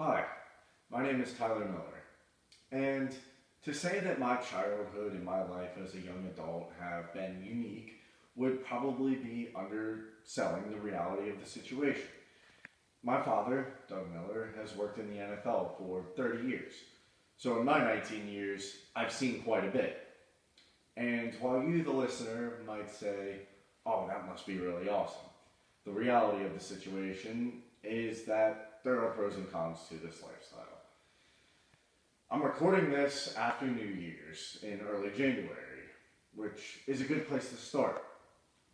Hi, my name is Tyler Miller, and to say that my childhood and my life as a young adult have been unique would probably be underselling the reality of the situation. My father, Doug Miller, has worked in the NFL for 30 years, so in my 19 years, I've seen quite a bit. And while you, the listener, might say, oh, that must be really awesome, the reality of the situation is that there are pros and cons to this lifestyle. I'm recording this after New Year's in early January, which is a good place to start.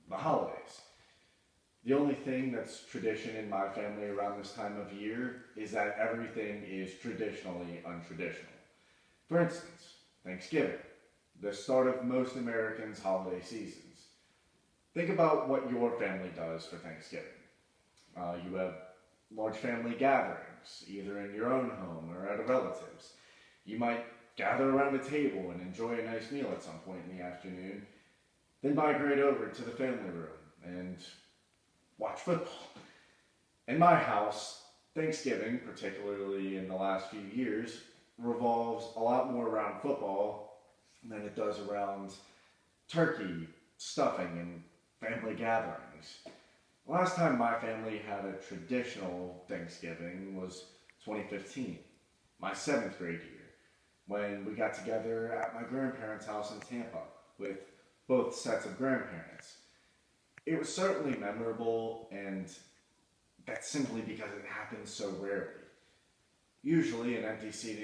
The holidays. The only thing that's tradition in my family around this time of year is that everything is traditionally untraditional. For instance, Thanksgiving, the start of most Americans' holiday seasons. Think about what your family does for Thanksgiving. You have large family gatherings, either in your own home or at a relative's. You might gather around a table and enjoy a nice meal at some point in the afternoon, then migrate over to the family room and watch football. In my house, Thanksgiving, particularly in the last few years, revolves a lot more around football than it does around turkey, stuffing, and family gatherings. The last time my family had a traditional Thanksgiving was 2015, my seventh grade year, when we got together at my grandparents' house in Tampa with both sets of grandparents. It was certainly memorable, and that's simply because it happens so rarely. Usually an empty seat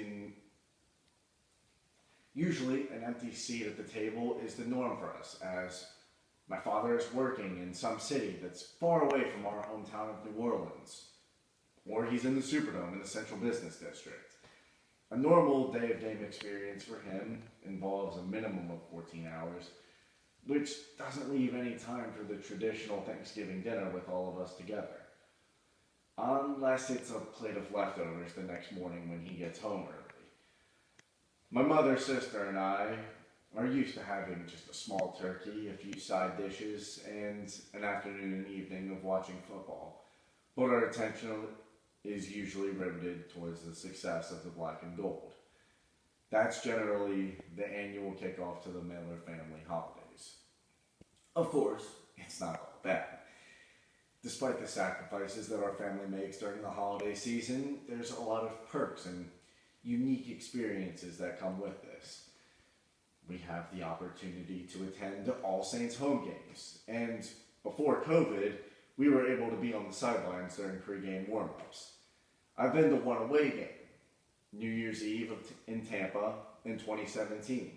at the table is the norm for us, as my father is working in some city that's far away from our hometown of New Orleans, or he's in the Superdome in the Central Business District. A normal day of game experience for him involves a minimum of 14 hours, which doesn't leave any time for the traditional Thanksgiving dinner with all of us together. Unless it's a plate of leftovers the next morning when he gets home early. My mother, sister, and I are used to having just a small turkey, a few side dishes, and an afternoon and evening of watching football. But our attention is usually riveted towards the success of the black and gold. That's generally the annual kickoff to the Miller family holidays. Of course, it's not all bad. Despite the sacrifices that our family makes during the holiday season, there's a lot of perks and unique experiences that come with this. We have the opportunity to attend All Saints home games, and before COVID, we were able to be on the sidelines during pregame warm-ups. I've been to one away game, New Year's Eve in Tampa in 2017,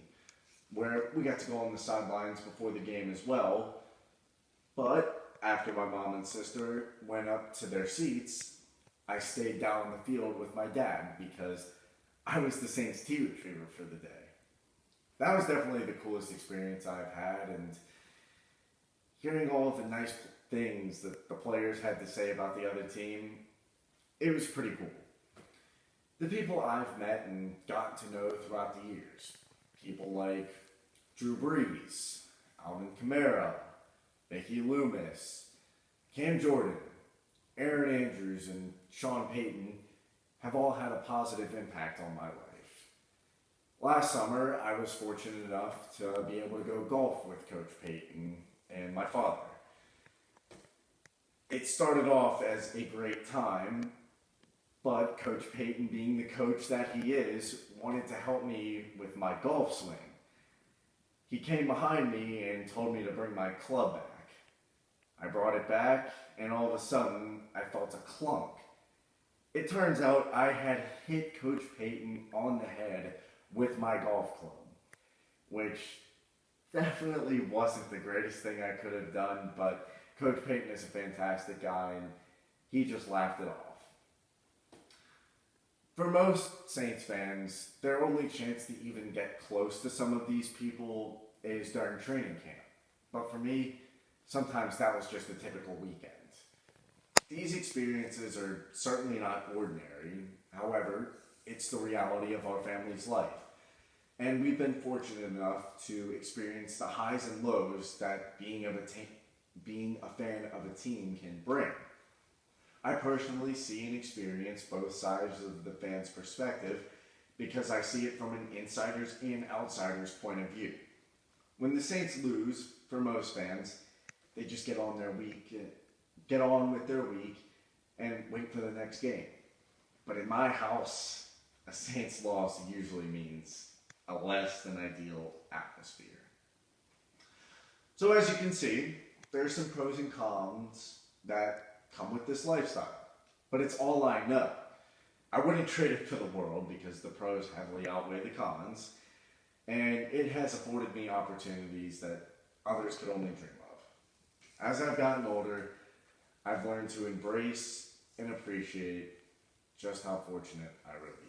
where we got to go on the sidelines before the game as well, but after my mom and sister went up to their seats, I stayed down on the field with my dad because I was the Saints tea retriever for the day. That was definitely the coolest experience I've had, and hearing all of the nice things that the players had to say about the other team, it was pretty cool. The people I've met and gotten to know throughout the years, people like Drew Brees, Alvin Kamara, Mickey Loomis, Cam Jordan, Aaron Andrews, and Sean Payton have all had a positive impact on my life. Last summer, I was fortunate enough to be able to go golf with Coach Payton and my father. It started off as a great time, but Coach Payton, being the coach that he is, wanted to help me with my golf swing. He came behind me and told me to bring my club back. I brought it back, and all of a sudden, I felt a clunk. It turns out I had hit Coach Payton on the head with my golf club, which definitely wasn't the greatest thing I could have done, but Coach Payton is a fantastic guy, and he just laughed it off. For most Saints fans, their only chance to even get close to some of these people is during training camp. But for me, sometimes that was just a typical weekend. These experiences are certainly not ordinary. However, it's the reality of our family's life. And we've been fortunate enough to experience the highs and lows that being a fan of a team can bring. I personally see and experience both sides of the fan's perspective because I see it from an insider's and outsider's point of view. When the Saints lose, for most fans, they just get on with their week and wait for the next game. But in my house, a Saints loss usually means a less than ideal atmosphere. So as you can see, there's some pros and cons that come with this lifestyle. But it's all I know. I wouldn't trade it for the world because the pros heavily outweigh the cons, and it has afforded me opportunities that others could only dream of. As I've gotten older, I've learned to embrace and appreciate just how fortunate I really am.